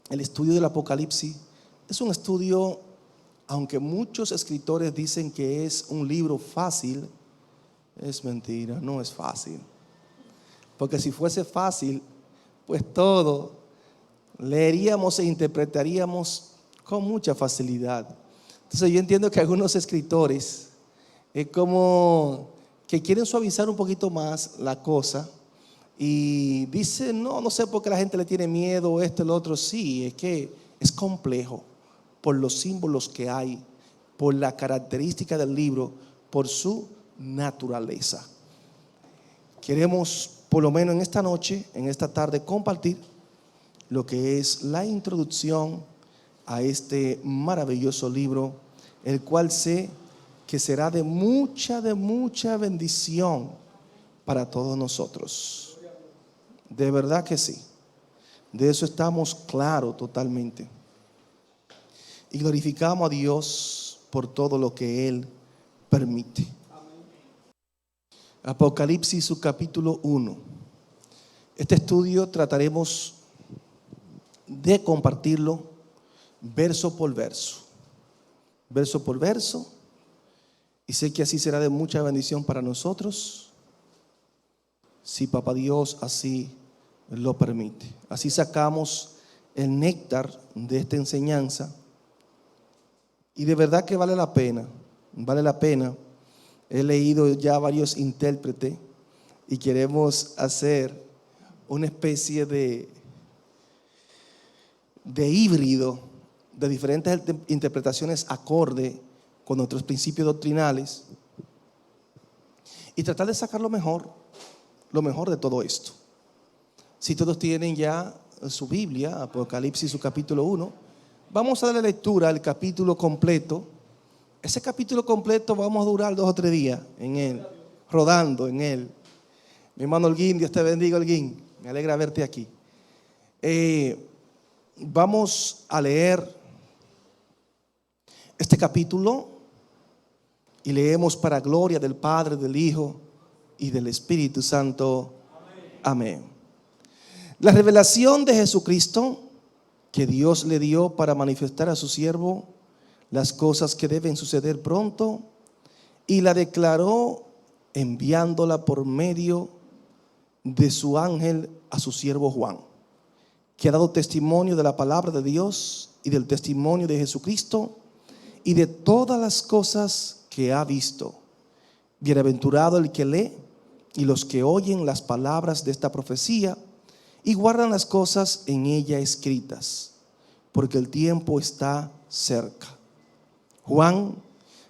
el estudio del Apocalipsis es un estudio, aunque muchos escritores dicen que es un libro fácil, es mentira, no es fácil. Porque si fuese fácil, pues todo leeríamos e interpretaríamos con mucha facilidad. Entonces yo entiendo que algunos escritores es como que quieren suavizar un poquito más la cosa y dicen, no sé por qué la gente le tiene miedo, esto, el otro. Sí, es que es complejo por los símbolos que hay, por la característica del libro, por su naturaleza. Queremos, por lo menos en esta noche, en esta tarde, compartir lo que es la introducción a este maravilloso libro, el cual sé que será de mucha bendición para todos nosotros. De verdad que sí. De eso estamos claros totalmente. Y glorificamos a Dios por todo lo que Él permite. Apocalipsis, su capítulo 1. Este estudio trataremos de compartirlo verso por verso. Verso por verso. Y sé que así será de mucha bendición para nosotros, si Papá Dios así lo permite. Así sacamos el néctar de esta enseñanza. Y de verdad que vale la pena. Vale la pena. He leído ya varios intérpretes y queremos hacer una especie de híbrido de diferentes interpretaciones acorde con nuestros principios doctrinales y tratar de sacar lo mejor de todo esto. Si todos tienen ya su Biblia, Apocalipsis, su capítulo 1, vamos a darle lectura al capítulo completo. Ese capítulo completo vamos a durar 2 o 3 días en él, rodando en él. Mi hermano Holguín, Dios te bendiga, Holguín. Me alegra verte aquí. Vamos a leer este capítulo y leemos para gloria del Padre, del Hijo y del Espíritu Santo. Amén. La revelación de Jesucristo que Dios le dio para manifestar a su siervo las cosas que deben suceder pronto, y la declaró enviándola por medio de su ángel a su siervo Juan, que ha dado testimonio de la palabra de Dios y del testimonio de Jesucristo y de todas las cosas que ha visto. Bienaventurado el que lee y los que oyen las palabras de esta profecía y guardan las cosas en ella escritas, porque el tiempo está cerca. Juan,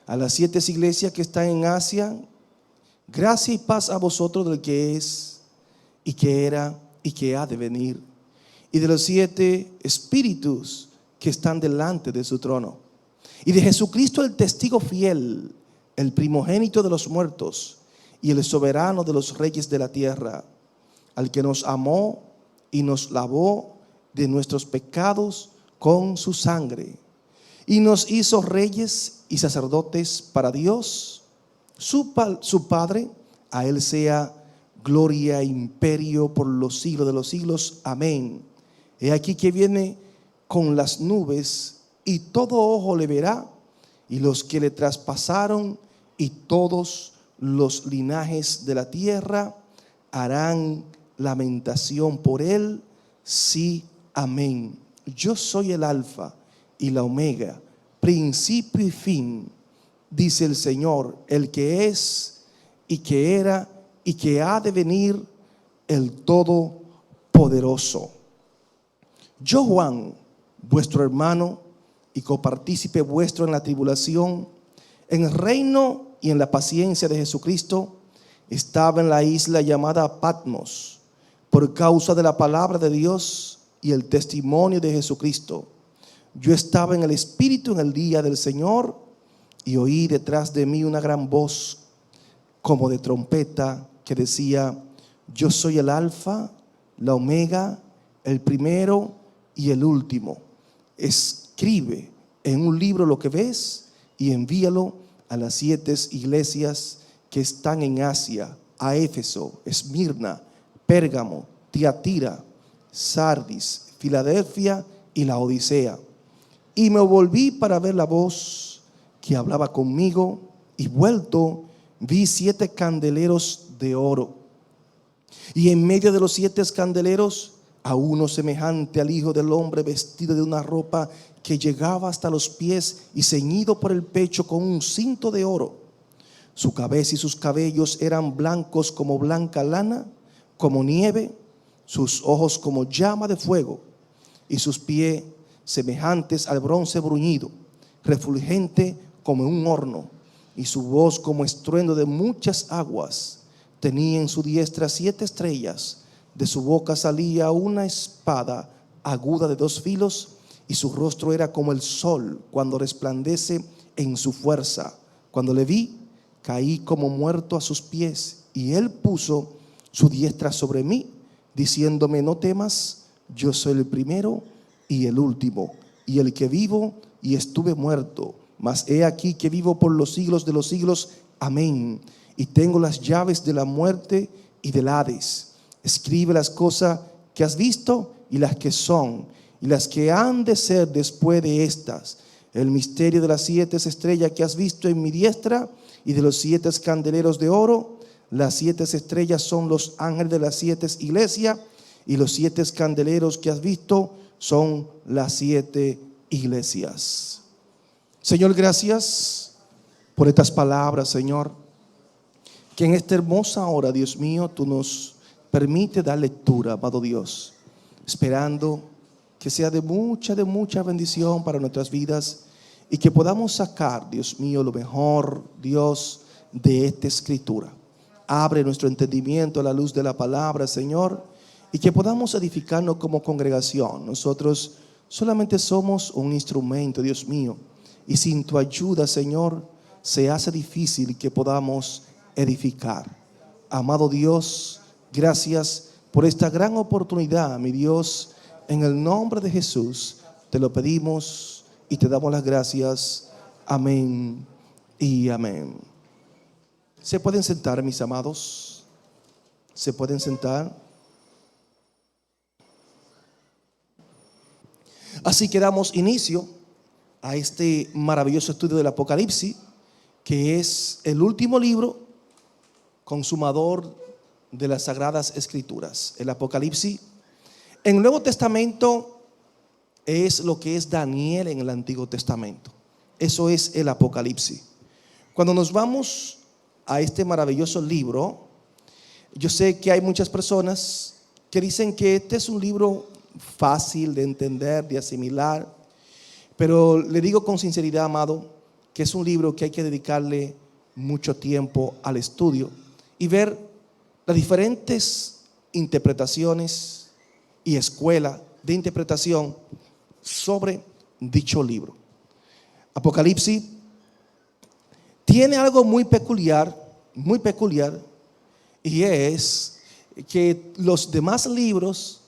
a las 7 iglesias que están en Asia, gracia y paz a vosotros del que es y que era y que ha de venir, y de los 7 espíritus que están delante de su trono, y de Jesucristo el testigo fiel, el primogénito de los muertos y el soberano de los reyes de la tierra, al que nos amó y nos lavó de nuestros pecados con su sangre, y nos hizo reyes y sacerdotes para Dios, su Padre. A Él sea gloria e imperio por los siglos de los siglos. Amén. He aquí que viene con las nubes, y todo ojo le verá, y los que le traspasaron, y todos los linajes de la tierra harán lamentación por él. Sí, amén. Yo soy el alfa y la omega, principio y fin, dice el Señor, el que es y que era y que ha de venir, el Todopoderoso. Yo, Juan, vuestro hermano y copartícipe vuestro en la tribulación, en el reino y en la paciencia de Jesucristo, estaba en la isla llamada Patmos por causa de la palabra de Dios y el testimonio de Jesucristo. Yo estaba en el Espíritu en el día del Señor, y oí detrás de mí una gran voz como de trompeta que decía: yo soy el alfa, la omega, el primero y el último. Escribe en un libro lo que ves y envíalo a las 7 iglesias que están en Asia: a Éfeso, Esmirna, Pérgamo, Tiatira, Sardis, Filadelfia y la Odisea. Y me volví para ver la voz que hablaba conmigo, y vuelto vi 7 candeleros de oro, y en medio de los 7 candeleros a uno semejante al Hijo del Hombre, vestido de una ropa que llegaba hasta los pies y ceñido por el pecho con un cinto de oro. Su cabeza y sus cabellos eran blancos como blanca lana, como nieve, sus ojos como llama de fuego, y sus pies semejantes al bronce bruñido, refulgente como un horno, y su voz como estruendo de muchas aguas. Tenía en su diestra 7 estrellas, de su boca salía una espada aguda de 2 filos, y su rostro era como el sol cuando resplandece en su fuerza. Cuando le vi, caí como muerto a sus pies, y él puso su diestra sobre mí, diciéndome: no temas, yo soy el primero y el último, y el que vivo y estuve muerto, mas he aquí que vivo por los siglos de los siglos. Amén. Y tengo las llaves de la muerte y del Hades. Escribe las cosas que has visto y las que son, y las que han de ser después de estas. El misterio de las 7 estrellas que has visto en mi diestra, y de los 7 candeleros de oro. Las 7 estrellas son los ángeles de las 7 iglesias, y los 7 candeleros que has visto son las 7 iglesias. Señor, gracias por estas palabras, Señor, que en esta hermosa hora, Dios mío, tú nos permite dar lectura, amado Dios, esperando que sea de mucha bendición para nuestras vidas, y que podamos sacar, Dios mío, lo mejor, Dios, de esta escritura. Abre nuestro entendimiento a la luz de la palabra, Señor, y que podamos edificarnos como congregación. Nosotros solamente somos un instrumento, Dios mío, y sin tu ayuda, Señor, se hace difícil que podamos edificar. Amado Dios, gracias por esta gran oportunidad, mi Dios. En el nombre de Jesús te lo pedimos y te damos las gracias. Amén y amén. ¿Se pueden sentar, mis amados? ¿Se pueden sentar? Así que damos inicio a este maravilloso estudio del Apocalipsis, que es el último libro consumador de las Sagradas Escrituras. El Apocalipsis en el Nuevo Testamento es lo que es Daniel en el Antiguo Testamento. Eso es el Apocalipsis. Cuando nos vamos a este maravilloso libro, yo sé que hay muchas personas que dicen que este es un libro fácil de entender, de asimilar, pero le digo con sinceridad, amado, que es un libro que hay que dedicarle mucho tiempo al estudio y ver las diferentes interpretaciones y escuela de interpretación sobre dicho libro. Apocalipsis tiene algo muy peculiar, y es que los demás libros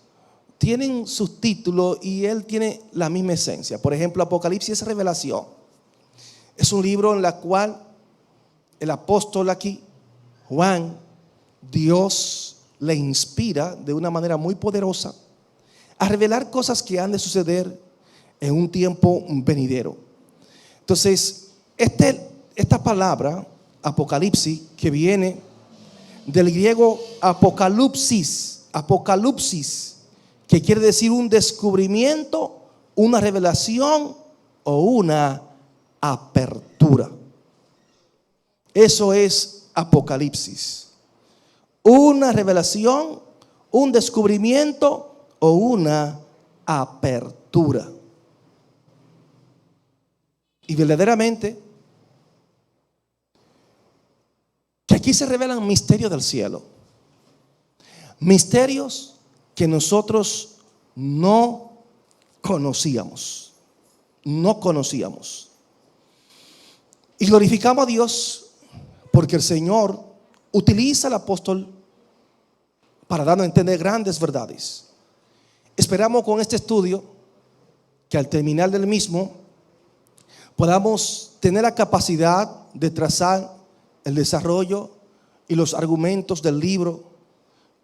tienen sus títulos y él tiene la misma esencia. Por ejemplo, Apocalipsis es revelación. Es un libro en el cual el apóstol aquí, Juan, Dios le inspira de una manera muy poderosa a revelar cosas que han de suceder en un tiempo venidero. Entonces, esta palabra, Apocalipsis, que viene del griego apocalipsis, que quiere decir un descubrimiento, una revelación o una apertura. Eso es Apocalipsis. Una revelación, un descubrimiento o una apertura. Y verdaderamente que aquí se revelan misterios del cielo, misterios que nosotros no conocíamos. Y glorificamos a Dios porque el Señor utiliza al apóstol para darnos a entender grandes verdades. Esperamos con este estudio que al terminar del mismo podamos tener la capacidad de trazar el desarrollo y los argumentos del libro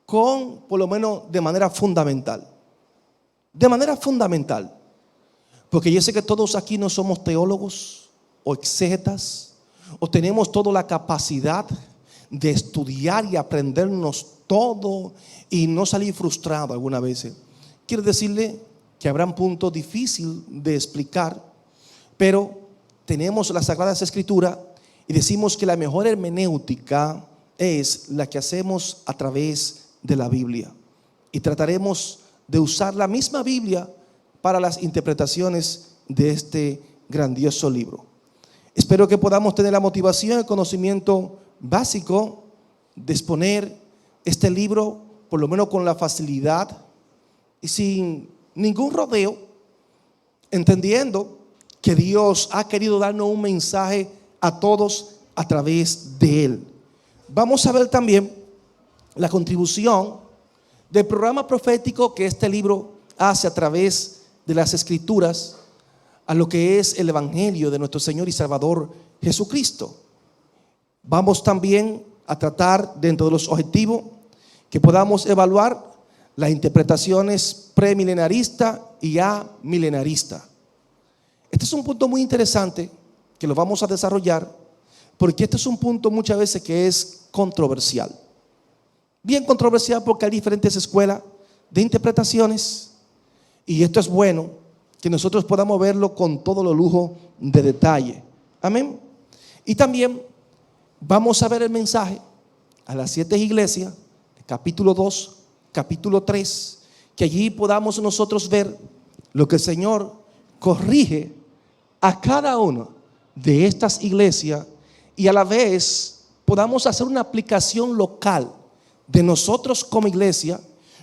por lo menos de manera fundamental. De manera fundamental. Porque yo sé que todos aquí no somos teólogos o exegetas, o tenemos toda la capacidad de estudiar y aprendernos todo y no salir frustrado alguna vez. Quiero decirle que habrán puntos difíciles de explicar, pero tenemos las Sagradas Escrituras y decimos que la mejor hermenéutica es la que hacemos a través de la Biblia. Y trataremos de usar la misma Biblia para las interpretaciones de este grandioso libro. Espero que podamos tener la motivación y el conocimiento básico de exponer este libro, por lo menos con la facilidad y sin ningún rodeo, entendiendo que Dios ha querido darnos un mensaje a todos a través de él. Vamos a ver también la contribución del programa profético que este libro hace a través de las Escrituras a lo que es el Evangelio de nuestro Señor y Salvador Jesucristo. Vamos también a tratar, dentro de los objetivos, que podamos evaluar las interpretaciones premilenarista y amilenarista. Este es un punto muy interesante que lo vamos a desarrollar, porque este es un punto muchas veces que es controversial. Bien controversial porque hay diferentes escuelas de interpretaciones, y esto es bueno que nosotros podamos verlo con todo lo lujo de detalle. Amén. Y también vamos a ver el mensaje a las 7 iglesias, capítulo 2, capítulo 3, que allí podamos nosotros ver lo que el Señor corrige a cada una de estas iglesias, y a la vez podamos hacer una aplicación local de nosotros como iglesia,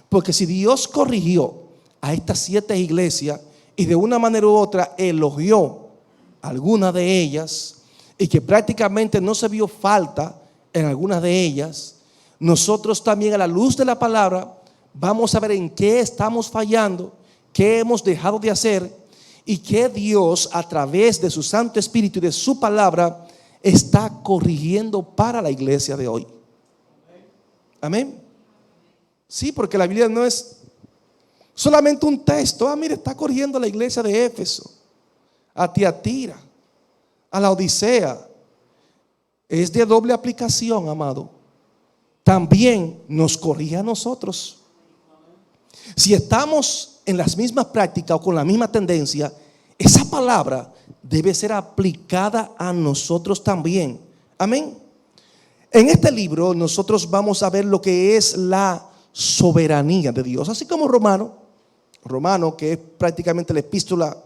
porque si Dios corrigió a estas 7 iglesias y de una manera u otra elogió algunas de ellas, y que prácticamente no se vio falta en algunas de ellas, nosotros también, a la luz de la palabra, vamos a ver en qué estamos fallando, qué hemos dejado de hacer, y qué Dios, a través de su Santo Espíritu y de su palabra, está corrigiendo para la iglesia de hoy. Amén. Sí, porque la Biblia no es solamente un texto. Mire, está corrigiendo a la iglesia de Éfeso, a Tiatira, a la Odisea. Es de doble aplicación, amado. También nos corrige a nosotros. Si estamos en las mismas prácticas o con la misma tendencia, esa palabra debe ser aplicada a nosotros también. Amén. En este libro nosotros vamos a ver lo que es la soberanía de Dios. Así como Romano, que es prácticamente la epístola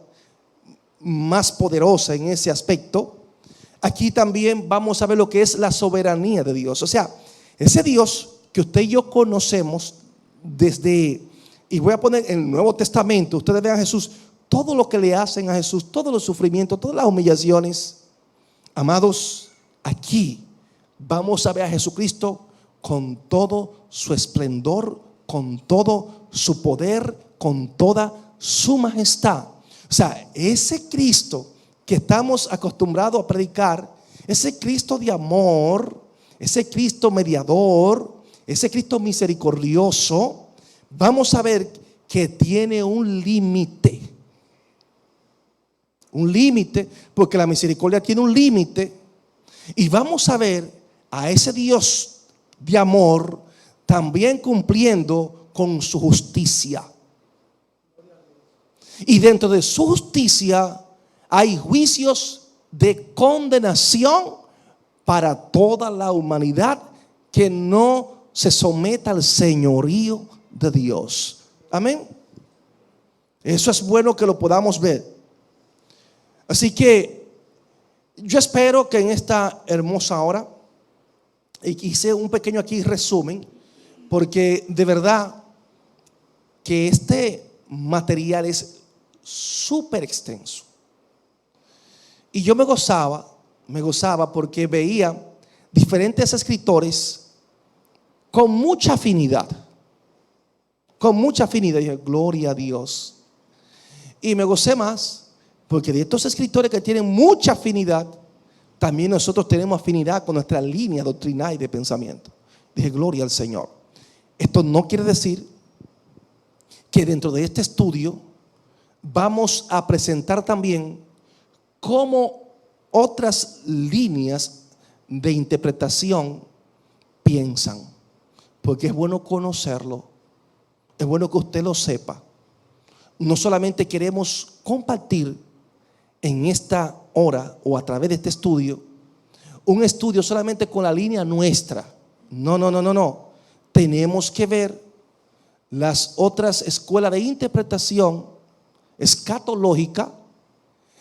más poderosa en ese aspecto, aquí también vamos a ver lo que es la soberanía de Dios. O sea, ese Dios que usted y yo conocemos desde, y voy a poner en el Nuevo Testamento, ustedes vean a Jesús, todo lo que le hacen a Jesús, todos los sufrimientos, todas las humillaciones. Amados, aquí vamos a ver a Jesucristo con todo su esplendor, con todo su poder, con toda su majestad. O sea, ese Cristo que estamos acostumbrados a predicar, ese Cristo de amor, ese Cristo mediador, ese Cristo misericordioso, vamos a ver que tiene un límite. Un límite, porque la misericordia tiene un límite. Y vamos a ver a ese Dios de amor también cumpliendo con su justicia. Y dentro de su justicia hay juicios de condenación para toda la humanidad que no se someta al señorío de Dios. Amén. Eso es bueno que lo podamos ver. Así que yo espero que en esta hermosa hora, y hice un pequeño aquí resumen, porque de verdad que este material es súper extenso. Y yo me gozaba porque veía diferentes escritores con mucha afinidad. Y dije, gloria a Dios. Y me gocé más porque de estos escritores que tienen mucha afinidad, también nosotros tenemos afinidad con nuestra línea doctrinal y de pensamiento. Dije, gloria al Señor. Esto no quiere decir que dentro de este estudio vamos a presentar también cómo otras líneas de interpretación piensan, porque es bueno conocerlo, es bueno que usted lo sepa. No solamente queremos compartir en esta hora o a través de este estudio, un estudio solamente con la línea nuestra. No. Tenemos que ver las otras escuelas de interpretación escatológica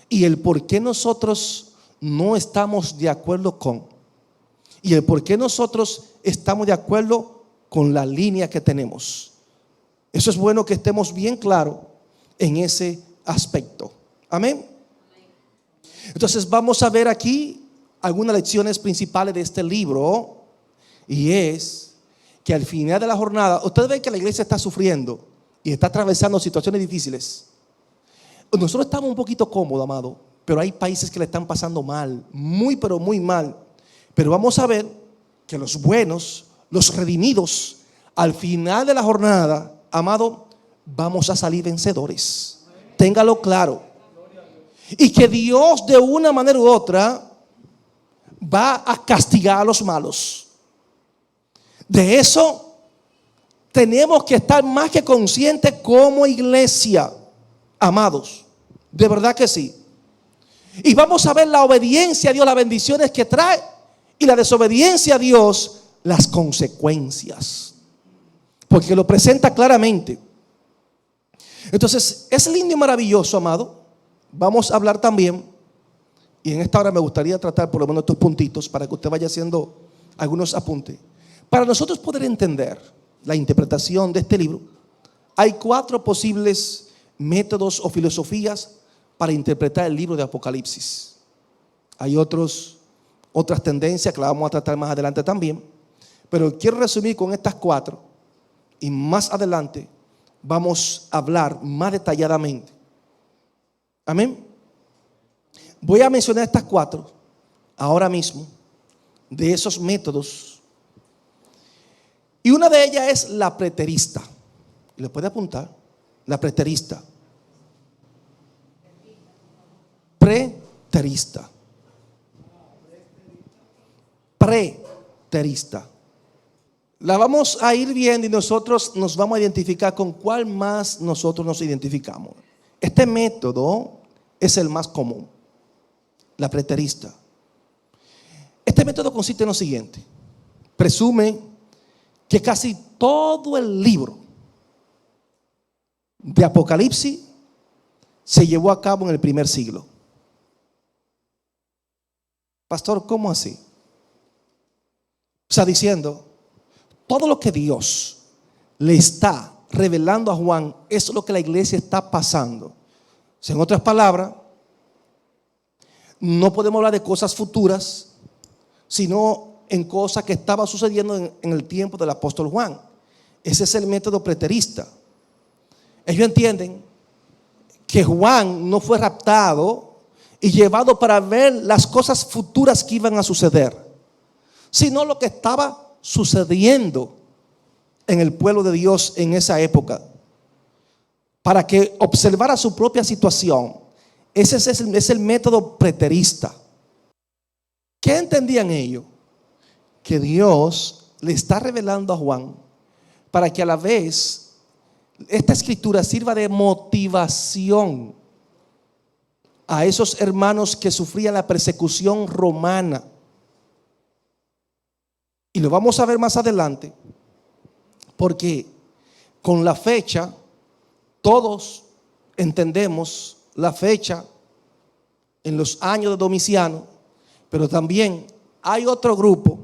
y el por qué nosotros no estamos de acuerdo con, y el por qué nosotros estamos de acuerdo con la línea que tenemos. Eso es bueno que estemos bien claros en ese aspecto. Amén. Entonces vamos a ver aquí algunas lecciones principales de este libro, y es que al final de la jornada, ustedes ven que la iglesia está sufriendo y está atravesando situaciones difíciles. Nosotros estamos un poquito cómodos, amado, pero hay países que le están pasando mal, muy pero muy mal. Pero vamos a ver que los buenos, los redimidos, al final de la jornada, amado, vamos a salir vencedores. Téngalo claro. Y que Dios de una manera u otra va a castigar a los malos. De eso tenemos que estar más que conscientes como iglesia, amados. De verdad que sí. Y vamos a ver la obediencia a Dios, las bendiciones que trae, y la desobediencia a Dios, las consecuencias. Porque lo presenta claramente. Entonces, es lindo y maravilloso, amado. Vamos a hablar también, y en esta hora me gustaría tratar por lo menos estos puntitos para que usted vaya haciendo algunos apuntes. Para nosotros poder entender la interpretación de este libro, hay 4 posibles métodos o filosofías para interpretar el libro de Apocalipsis. Hay otras tendencias que la vamos a tratar más adelante también, pero quiero resumir con estas 4 y más adelante vamos a hablar más detalladamente. Amén. Voy a mencionar estas 4 ahora mismo, de esos métodos, y una de ellas es la preterista. ¿Le puede apuntar? La preterista. Preterista. Preterista. La vamos a ir viendo y nosotros nos vamos a identificar con cuál más nosotros nos identificamos. Este método es el más común, la preterista. Este método consiste en lo siguiente: presume que casi todo el libro de Apocalipsis se llevó a cabo en el primer siglo. Pastor, ¿cómo así? O sea, diciendo, todo lo que Dios le está revelando a Juan, eso es lo que la iglesia está pasando. O sea, en otras palabras, no podemos hablar de cosas futuras, sino en cosas que estaban sucediendo en el tiempo del apóstol Juan. Ese es el método preterista. Ellos entienden que Juan no fue raptado y llevado para ver las cosas futuras que iban a suceder, sino lo que estaba sucediendo en el pueblo de Dios en esa época, para que observara su propia situación. Ese es el método preterista. ¿Qué entendían ellos? Que Dios le está revelando a Juan para que a la vez esta escritura sirva de motivación a esos hermanos que sufrían la persecución romana. Y lo vamos a ver más adelante, porque con la fecha, todos entendemos la fecha en los años de Domiciano, pero también hay otro grupo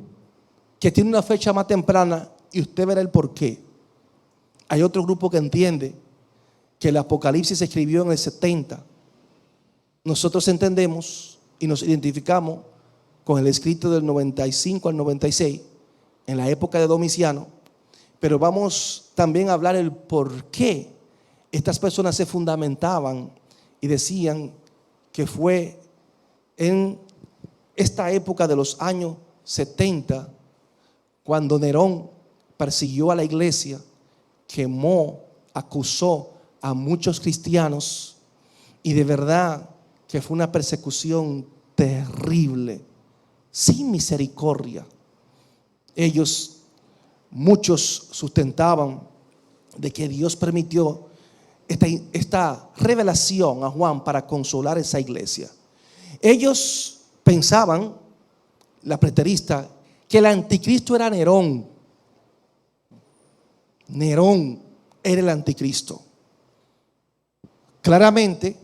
que tiene una fecha más temprana y usted verá el porqué. Hay otro grupo que entiende que el Apocalipsis se escribió en el 70. Nosotros entendemos y nos identificamos con el escrito del 95 al 96 en la época de Domiciano, pero vamos también a hablar el por qué estas personas se fundamentaban y decían que fue en esta época de los años 70 cuando Nerón persiguió a la iglesia, quemó, acusó a muchos cristianos Y de verdad que fue una persecución terrible, sin misericordia. Muchos sustentaban de que Dios permitió esta revelación a Juan para consolar esa iglesia. Ellos pensaban, la preterista, que el anticristo era Nerón. Nerón era el anticristo. Claramente,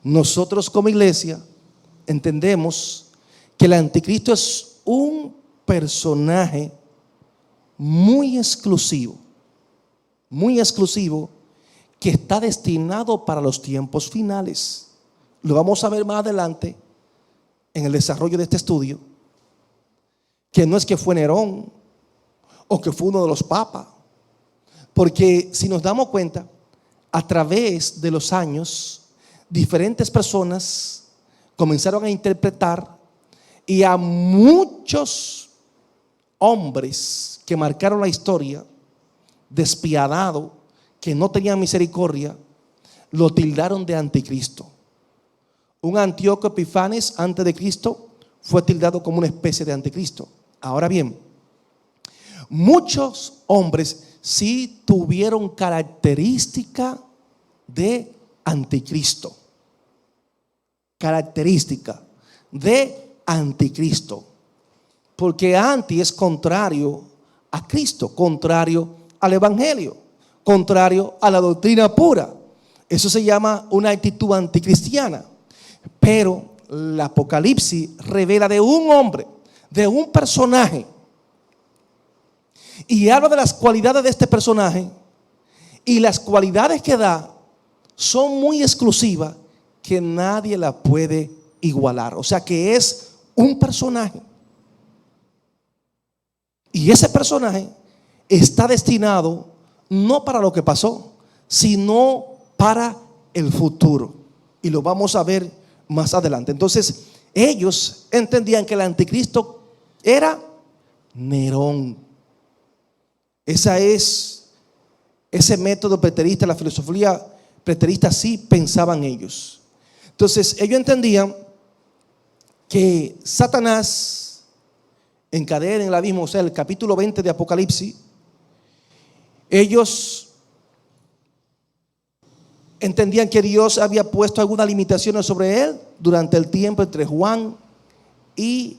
nosotros como iglesia entendemos que el anticristo es un personaje muy exclusivo, que está destinado para los tiempos finales. Lo vamos a ver más adelante en el desarrollo de este estudio, que no es que fue Nerón o que fue uno de los papas, porque si nos damos cuenta, a través de los años, diferentes personas comenzaron a interpretar, y a muchos hombres que marcaron la historia, despiadados, que no tenían misericordia, lo tildaron de anticristo. Un Antíoco Epifanes antes de Cristo fue tildado como una especie de anticristo. Ahora bien, muchos hombres sí tuvieron característica de anticristo. Característica de anticristo. Porque anti es contrario a Cristo, contrario al evangelio, contrario a la doctrina pura. Eso se llama una actitud anticristiana. Pero el Apocalipsis revela de un hombre, de un personaje, y habla de las cualidades de este personaje, y las cualidades que da son muy exclusivas, que nadie la puede igualar. O sea que es un personaje, y ese personaje está destinado no para lo que pasó, sino para el futuro, y lo vamos a ver más adelante. Entonces ellos entendían que el anticristo era Nerón. Ese método preterista, la filosofía preterista, así pensaban ellos. Entonces ellos entendían que Satanás encadena en el abismo, o sea, el capítulo 20 de Apocalipsis. Ellos entendían que Dios había puesto algunas limitaciones sobre él durante el tiempo entre Juan y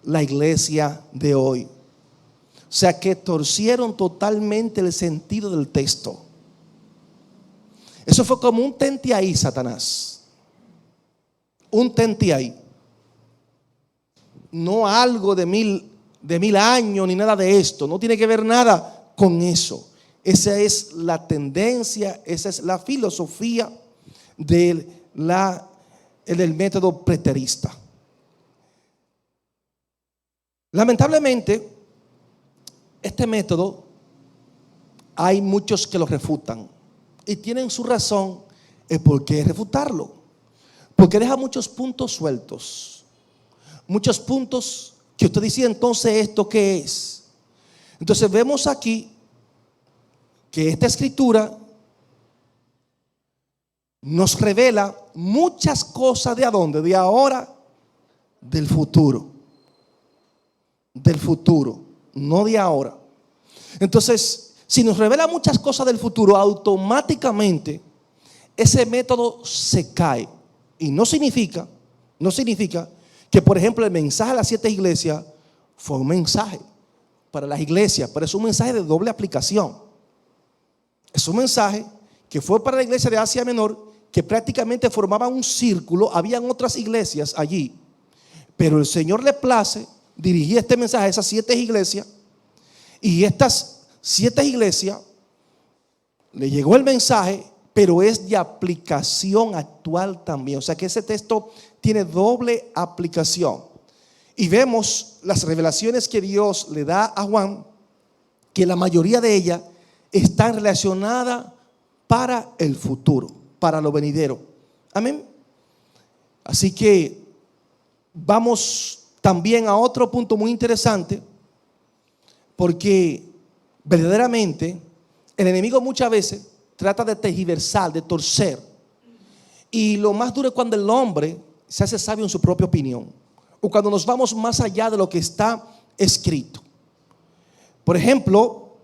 la iglesia de hoy. O sea que torcieron totalmente el sentido del texto. Eso fue como un tente ahí, Satanás. Un tente ahí. No algo de mil años ni nada de esto. No tiene que ver nada con eso. Esa es la tendencia, esa es la filosofía del método preterista. Lamentablemente, este método hay muchos que lo refutan, y tienen su razón el por qué refutarlo, porque deja muchos puntos sueltos, muchos puntos que usted dice, entonces ¿esto qué es? Entonces vemos aquí que esta escritura nos revela muchas cosas de adónde, de ahora, del futuro, no de ahora. Entonces, si nos revela muchas cosas del futuro, automáticamente ese método se cae. Y no significa que, por ejemplo, el mensaje a las 7 iglesias fue un mensaje para las iglesias, pero es un mensaje de doble aplicación. Es un mensaje que fue para la iglesia de Asia Menor, que prácticamente formaba un círculo. Habían otras iglesias allí, pero el Señor le place dirigir este mensaje a esas 7 iglesias, y estas 7 iglesias le llegó el mensaje, pero es de aplicación actual también. O sea que ese texto tiene doble aplicación. Y vemos las revelaciones que Dios le da a Juan, que la mayoría de ellas están relacionadas para el futuro, para lo venidero. Amén. Así que vamos también a otro punto muy interesante, porque verdaderamente el enemigo muchas veces trata de tergiversar, de torcer, Y lo más duro es cuando el hombre se hace sabio en su propia opinión, o cuando nos vamos más allá de lo que está escrito. Por ejemplo,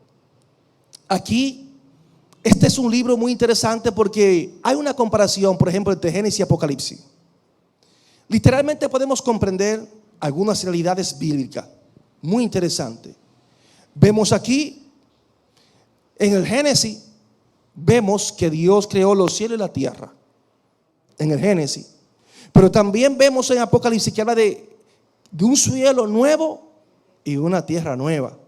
aquí, este es un libro muy interesante porque hay una comparación, por ejemplo, entre Génesis y Apocalipsis. Literalmente podemos comprender algunas realidades bíblicas muy interesantes. Vemos aquí, en el Génesis, vemos que Dios creó los cielos y la tierra. En el Génesis. Pero también vemos en Apocalipsis que habla de un cielo nuevo y una tierra nueva.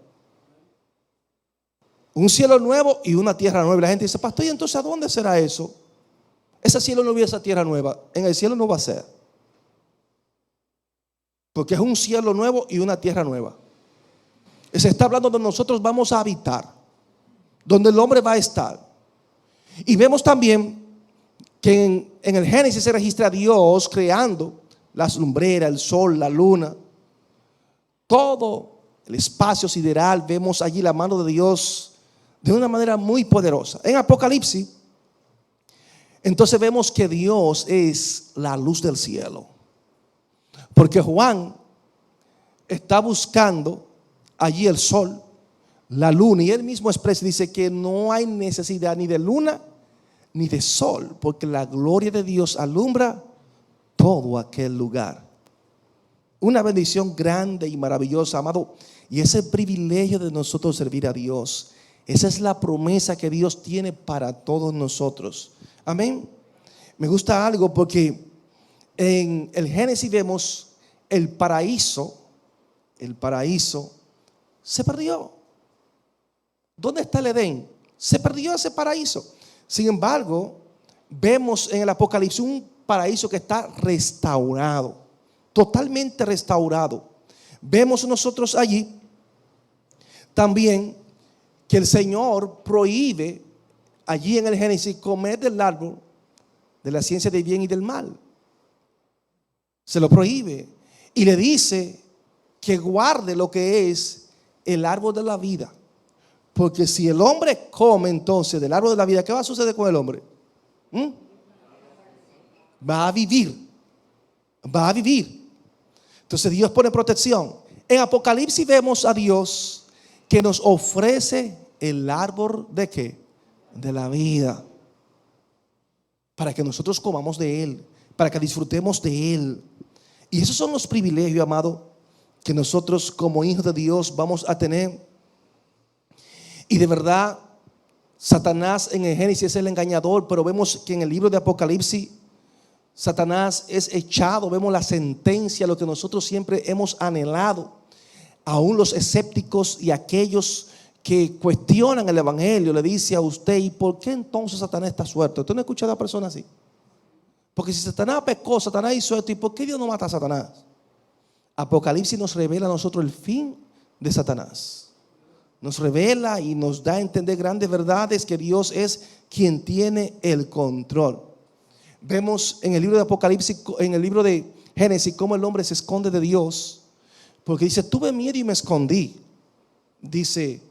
Un cielo nuevo y una tierra nueva. Y la gente dice, pastor, ¿y entonces a dónde será eso? Ese cielo nuevo y esa tierra nueva. En el cielo no va a ser. Porque es un cielo nuevo y una tierra nueva. Se está hablando donde nosotros vamos a habitar, donde el hombre va a estar. Y vemos también que en el Génesis se registra a Dios creando las lumbreras, el sol, la luna, todo el espacio sideral. Vemos allí la mano de Dios de una manera muy poderosa. En Apocalipsis, entonces vemos que Dios es la luz del cielo. Porque Juan está buscando allí el sol, la luna, y él mismo expresa y dice que no hay necesidad ni de luna ni de sol, porque la gloria de Dios alumbra todo aquel lugar. Una bendición grande y maravillosa, amado, y ese privilegio de nosotros servir a Dios. Esa es la promesa que Dios tiene para todos nosotros. Amén. Me gusta algo porque en el Génesis vemos el paraíso se perdió. ¿Dónde está el Edén? Se perdió ese paraíso. Sin embargo, vemos en el Apocalipsis un paraíso que está restaurado, totalmente restaurado. Vemos nosotros allí también que el Señor prohíbe allí en el Génesis comer del árbol de la ciencia del bien y del mal. Se lo prohíbe y le dice que guarde lo que es el árbol de la vida. Porque si el hombre come entonces del árbol de la vida, ¿qué va a suceder con el hombre? Va a vivir. Va a vivir. Entonces Dios pone protección. En Apocalipsis vemos a Dios que nos ofrece el árbol ¿de qué? De la vida. Para que nosotros comamos de él. Para que disfrutemos de él. Y esos son los privilegios, amado, que nosotros como hijos de Dios vamos a tener. Y de verdad, Satanás en el Génesis es el engañador, pero vemos que en el libro de Apocalipsis, Satanás es echado. Vemos la sentencia, lo que nosotros siempre hemos anhelado. Aún los escépticos y aquellos que cuestionan el evangelio, le dice a usted, ¿y por qué entonces Satanás está suelto? ¿Usted no ha escuchado a personas así? Porque si Satanás pecó, Satanás hizo esto, ¿y por qué Dios no mata a Satanás? Apocalipsis nos revela a nosotros el fin de Satanás. Nos revela y nos da a entender grandes verdades, que Dios es quien tiene el control. Vemos en el libro de Apocalipsis, en el libro de Génesis, cómo el hombre se esconde de Dios. Porque dice, tuve miedo y me escondí. Dice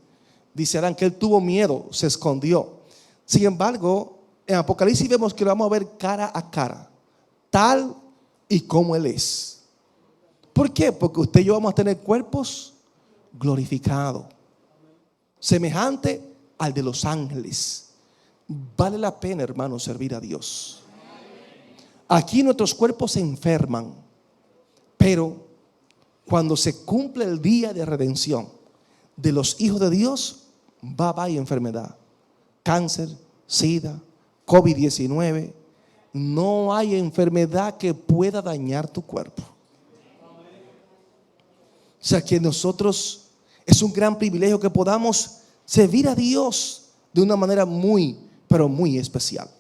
Adán que él tuvo miedo, se escondió. Sin embargo, en Apocalipsis vemos que lo vamos a ver cara a cara, tal y como él es. ¿Por qué? Porque usted y yo vamos a tener cuerpos glorificados, semejante al de los ángeles. Vale la pena, hermano, servir a Dios. Aquí nuestros cuerpos se enferman, pero cuando se cumple el día de redención de los hijos de Dios, va a haber enfermedad, cáncer, SIDA, COVID-19. No hay enfermedad que pueda dañar tu cuerpo. O sea que nosotros, es un gran privilegio que podamos servir a Dios de una manera muy, pero muy especial.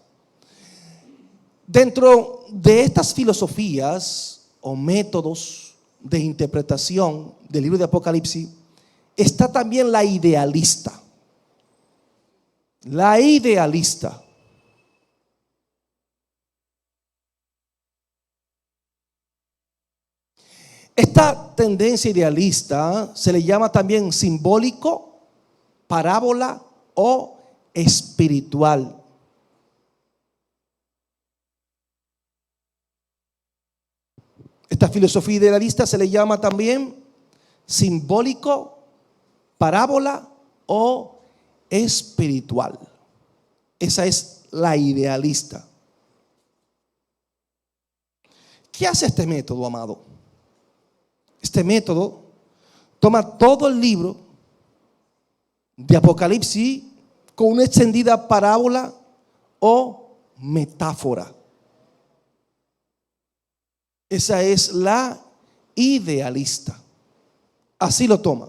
Dentro de estas filosofías o métodos de interpretación del libro de Apocalipsis, está también la idealista. La idealista. Esta tendencia idealista se le llama también simbólico, parábola o espiritual. Esta filosofía idealista se le llama también simbólico, parábola o espiritual. Esa es la idealista. ¿Qué hace este método, amado? Este método toma todo el libro de Apocalipsis con una extendida parábola o metáfora. Esa es la idealista. Así lo toma.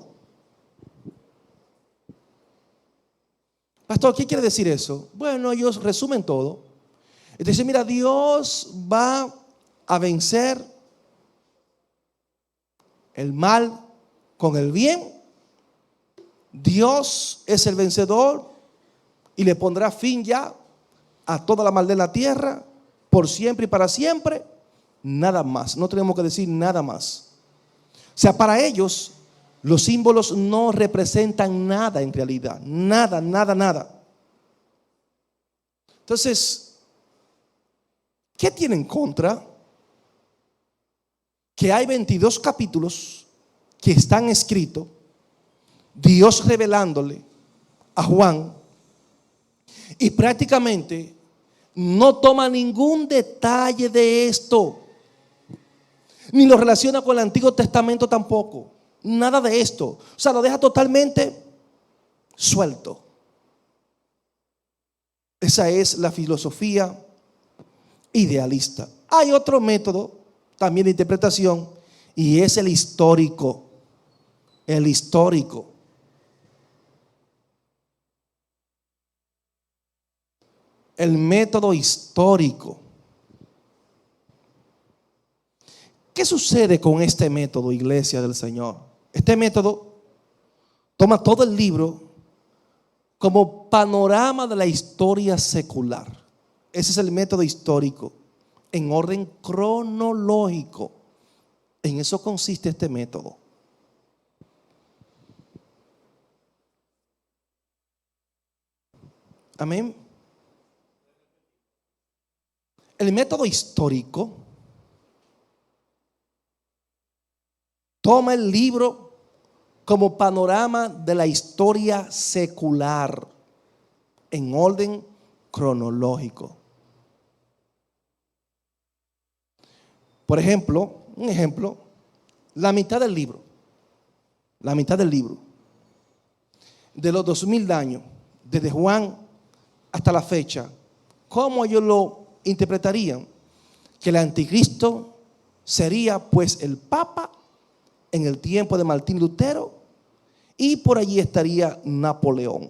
Pastor, ¿qué quiere decir eso? Bueno, ellos resumen todo. Dicen, mira, Dios va a vencer el mal con el bien. Dios es el vencedor y le pondrá fin ya a toda la maldad de la tierra por siempre y para siempre. Nada más, no tenemos que decir nada más. O sea, para ellos los símbolos no representan nada en realidad. Nada, nada, nada. Entonces, ¿qué tiene en contra? Que hay 22 capítulos que están escritos, Dios revelándole a Juan, y prácticamente no toma ningún detalle de esto, ni lo relaciona con el Antiguo Testamento tampoco. Nada de esto. O sea, lo deja totalmente suelto. Esa es la filosofía idealista. Hay otro método también de interpretación y es el histórico. El histórico. El método histórico. ¿Qué sucede con este método, iglesia del Señor? Este método toma todo el libro como panorama de la historia secular. Ese es el método histórico, en orden cronológico. En eso consiste este método. Amén. El método histórico toma el libro como panorama de la historia secular en orden cronológico. Por ejemplo, un ejemplo, la mitad del libro de los 2000 años, desde Juan hasta la fecha, ¿cómo ellos lo interpretarían? Que el anticristo sería pues el Papa en el tiempo de Martín Lutero, y por allí estaría Napoleón.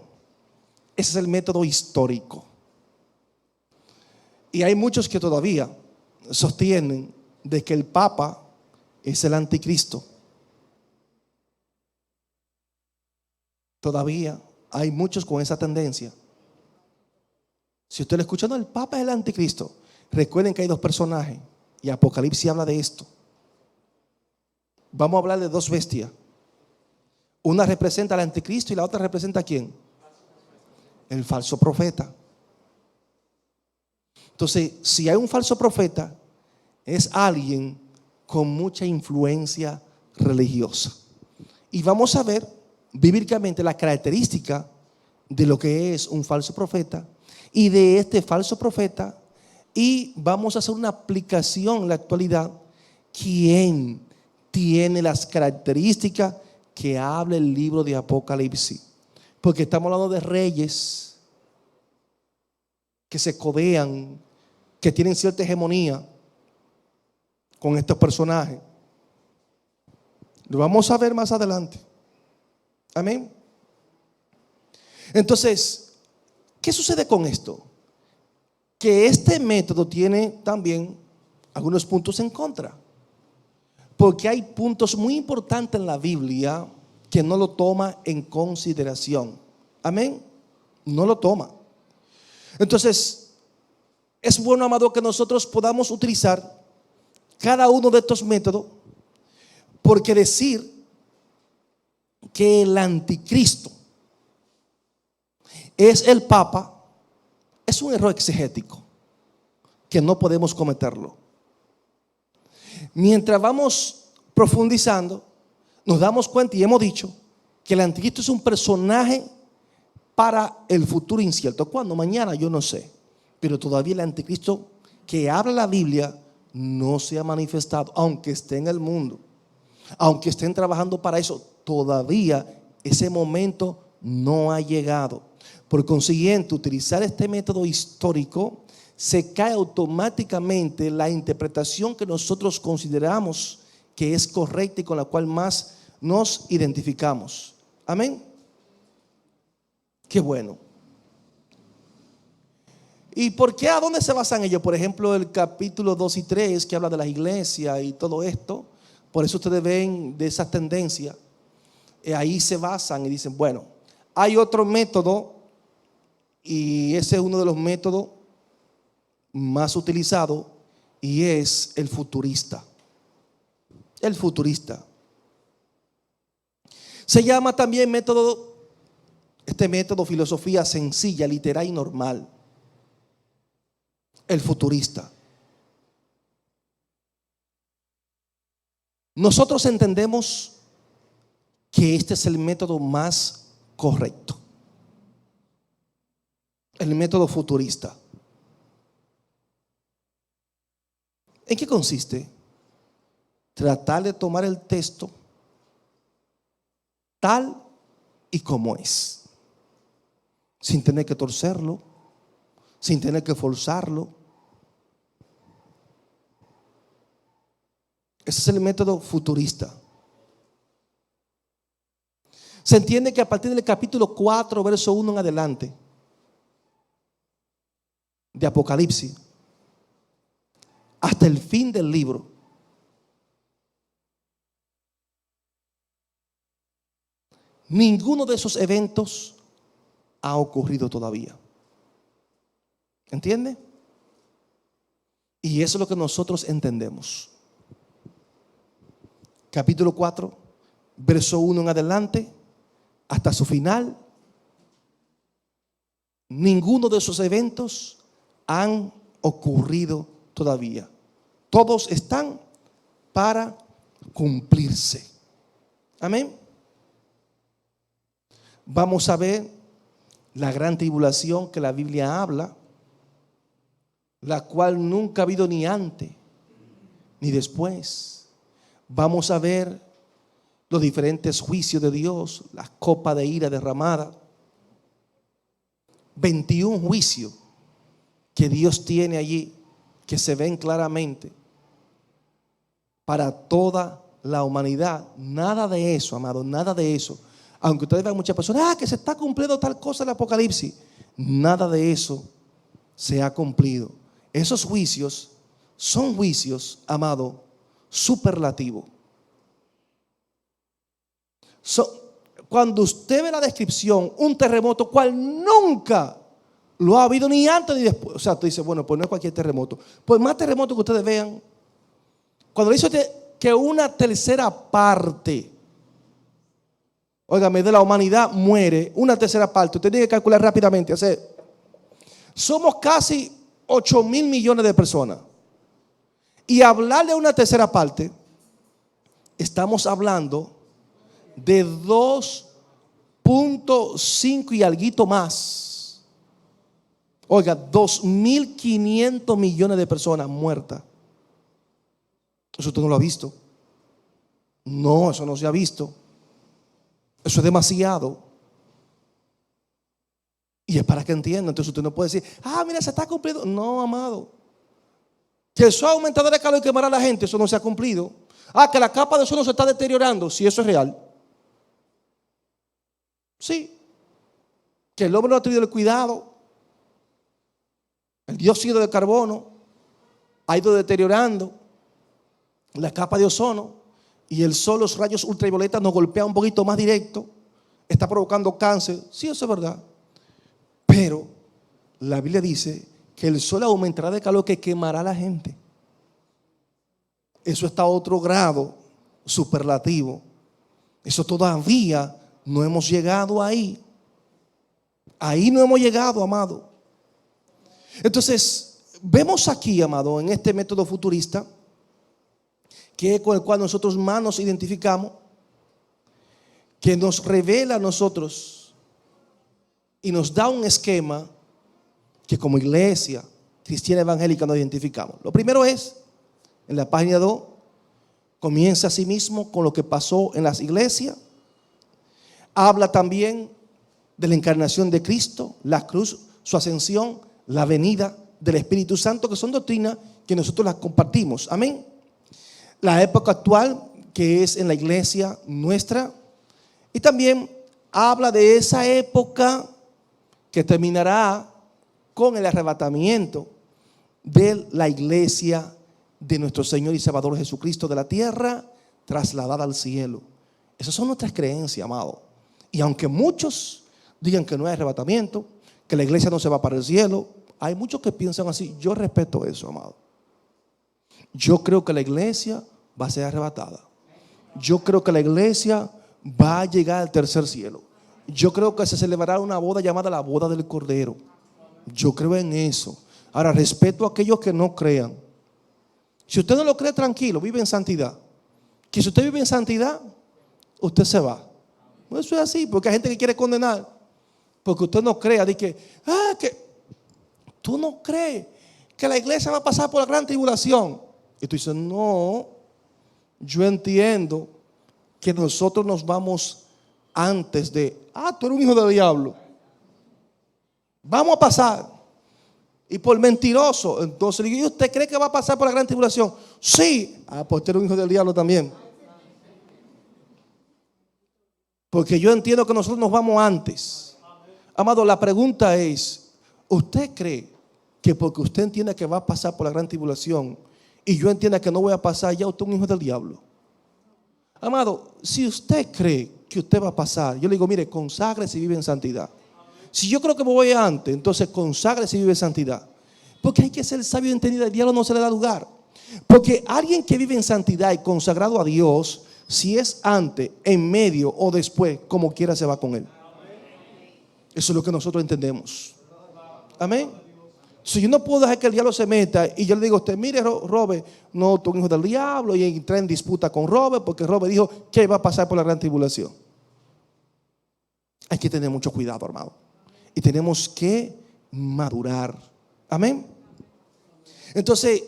Ese es el método histórico. Y hay muchos que todavía sostienen de que el Papa es el anticristo. Todavía hay muchos con esa tendencia. Si usted lo escucha, no, el Papa es el anticristo. Recuerden que hay dos personajes y Apocalipsis habla de esto. Vamos a hablar de dos bestias. Una representa al anticristo y la otra representa ¿a quién? El falso profeta. Entonces, si hay un falso profeta, es alguien con mucha influencia religiosa. Y vamos a ver bíblicamente la característica de lo que es un falso profeta y de este falso profeta, y vamos a hacer una aplicación en la actualidad. ¿Quién tiene las características que habla el libro de Apocalipsis? Porque estamos hablando de reyes que se codean, que tienen cierta hegemonía con estos personajes. Lo vamos a ver más adelante. Amén. Entonces, ¿qué sucede con esto? Que este método tiene también algunos puntos en contra. Porque hay puntos muy importantes en la Biblia que no lo toma en consideración. Amén. No lo toma. Entonces, es bueno, amado, que nosotros podamos utilizar cada uno de estos métodos, porque decir que el anticristo es el Papa es un error exegético que no podemos cometerlo. Mientras vamos profundizando, nos damos cuenta y hemos dicho que el anticristo es un personaje para el futuro incierto. ¿Cuándo? Mañana, yo no sé. Pero todavía el anticristo que habla la Biblia no se ha manifestado, aunque esté en el mundo, aunque estén trabajando para eso, todavía ese momento no ha llegado. Por consiguiente, utilizar este método histórico se cae automáticamente la interpretación que nosotros consideramos que es correcta y con la cual más nos identificamos. Amén. Qué bueno. ¿Y por qué? ¿A dónde se basan ellos? Por ejemplo, el capítulo 2 y 3 que habla de las iglesias y todo esto. Por eso ustedes ven de esa tendencia. Ahí se basan y dicen, bueno, hay otro método y ese es uno de los métodos más utilizados y es el futurista. El futurista. Se llama también este método filosofía sencilla, literal y normal. El futurista. Nosotros entendemos que este es el método más correcto. El método futurista. ¿En qué consiste? Tratar de tomar el texto tal y como es, sin tener que torcerlo, sin tener que forzarlo. Ese es el método futurista. Se entiende que a partir del capítulo 4, verso 1 en adelante, de Apocalipsis, hasta el fin del libro, ninguno de esos eventos ha ocurrido todavía. ¿Entiende? Y eso es lo que nosotros entendemos. Capítulo 4, verso 1 en adelante, hasta su final, ninguno de esos eventos han ocurrido todavía. Todos están para cumplirse. Amén. Vamos a ver la gran tribulación que la Biblia habla, la cual nunca ha habido ni antes ni después. Vamos a ver los diferentes juicios de Dios, la copa de ira derramada, 21 juicios que Dios tiene allí, que se ven claramente para toda la humanidad. Nada de eso, amado, nada de eso. Aunque ustedes vean muchas personas, que se está cumpliendo tal cosa en el Apocalipsis, nada de eso se ha cumplido. Esos juicios son juicios, amado, superlativos. Cuando usted ve la descripción, un terremoto cual nunca lo ha habido ni antes ni después. O sea, tú dices, bueno, pues no es cualquier terremoto. Pues más terremotos que ustedes vean. Cuando le dice que una tercera parte, óigame, de la humanidad muere, una tercera parte, usted tiene que calcular rápidamente. Somos casi 8,000 millones de personas. Y hablarle a una tercera parte, estamos hablando de 2.5 y alguito más. Oiga, 2.500 millones de personas muertas. Eso usted no lo ha visto. No, eso no se ha visto. Eso es demasiado. Y es para que entienda. Entonces usted no puede decir, mira, se está cumpliendo. No, amado. Que eso ha aumentado de calor y quemará a la gente, eso no se ha cumplido. Que la capa de ozono se está deteriorando. Sí, eso es real. Sí. Que el hombre no ha tenido el cuidado. El dióxido de carbono ha ido deteriorando la capa de ozono. Y el sol, los rayos ultravioletas nos golpean un poquito más directo. Está provocando cáncer. Sí, eso es verdad. Pero la Biblia dice que el sol aumentará de calor que quemará a la gente. Eso está a otro grado superlativo. Eso todavía no hemos llegado ahí. Ahí no hemos llegado, amado. Entonces, vemos aquí, amado, en este método futurista, que es con el cual nosotros más nos identificamos, que nos revela a nosotros y nos da un esquema que como iglesia cristiana evangélica nos identificamos. Lo primero es, en la página 2, comienza así mismo con lo que pasó en las iglesias. Habla también de la encarnación de Cristo, la cruz, su ascensión, la venida del Espíritu Santo, que son doctrinas que nosotros las compartimos. Amén. La época actual, que es en la iglesia nuestra. Y también habla de esa época que terminará con el arrebatamiento de la iglesia de nuestro Señor y Salvador Jesucristo de la tierra, trasladada al cielo. Esas son nuestras creencias, amado. Y aunque muchos digan que no hay arrebatamiento, que la iglesia no se va para el cielo, hay muchos que piensan así. Yo respeto eso, amado. Yo creo que la iglesia va a ser arrebatada. Yo creo que la iglesia va a llegar al tercer cielo. Yo creo que se celebrará una boda llamada la boda del Cordero. Yo creo en eso. Ahora, respeto a aquellos que no crean. Si usted no lo cree, tranquilo, vive en santidad. Que si usted vive en santidad, usted se va. Eso es así, porque hay gente que quiere condenar. Porque usted no crea, de que tú no crees que la iglesia va a pasar por la gran tribulación. Y tú dices, no, yo entiendo que nosotros nos vamos antes de, tú eres un hijo del diablo. Vamos a pasar. Y por mentiroso, entonces ¿y usted cree que va a pasar por la gran tribulación? Sí. Pues usted es un hijo del diablo también. Porque yo entiendo que nosotros nos vamos antes. Amado, la pregunta es, ¿usted cree que porque usted entiende que va a pasar por la gran tribulación y yo entienda que no voy a pasar, ya usted es un hijo del diablo? Amado, si usted cree que usted va a pasar, yo le digo, mire, conságrese y vive en santidad. Si yo creo que me voy antes, entonces conságrese y vive en santidad. Porque hay que ser sabio y entendido. El diablo no se le da lugar. Porque alguien que vive en santidad y consagrado a Dios, si es antes, en medio o después, como quiera se va con él. Eso es lo que nosotros entendemos. Amén. Si yo no puedo dejar que el diablo se meta y yo le digo a usted, mire Robert, no, tú eres un hijo del diablo, y entré en disputa con Robert porque Robert dijo que va a pasar por la gran tribulación. Hay que tener mucho cuidado, hermano. Y tenemos que madurar. Amén. Entonces,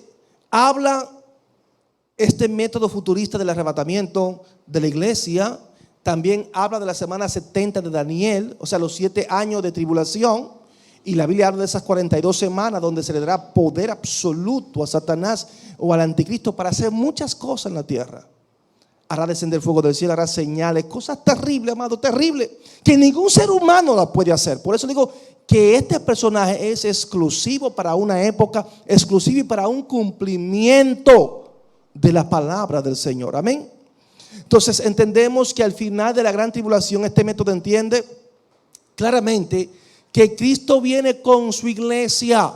habla este método futurista del arrebatamiento de la iglesia. También habla de la semana 70 de Daniel, o sea, los 7 años de tribulación. Y la Biblia habla de esas 42 semanas donde se le dará poder absoluto a Satanás o al anticristo para hacer muchas cosas en la tierra. Hará descender fuego del cielo, hará señales, cosas terribles, amado, terribles, que ningún ser humano la puede hacer. Por eso digo que este personaje es exclusivo para una época, exclusivo y para un cumplimiento de la palabra del Señor. Amén. Entonces entendemos que al final de la gran tribulación este método entiende claramente que Cristo viene con su iglesia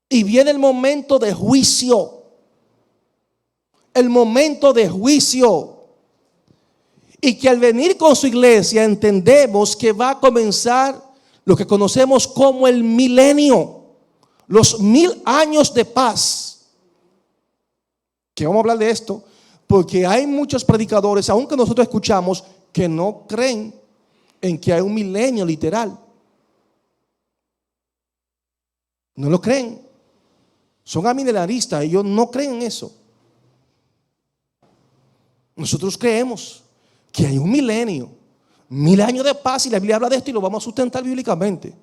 y viene el momento de juicio. El momento de juicio. Y que al venir con su iglesia entendemos que va a comenzar lo que conocemos como el milenio, los 1000 años de paz. Que vamos a hablar de esto porque hay muchos predicadores, aunque nosotros escuchamos, que no creen en que hay un milenio literal. No lo creen. Son amilenaristas, ellos no creen en eso. Nosotros creemos que hay un milenio, 1000 años de paz, y la Biblia habla de esto y lo vamos a sustentar bíblicamente.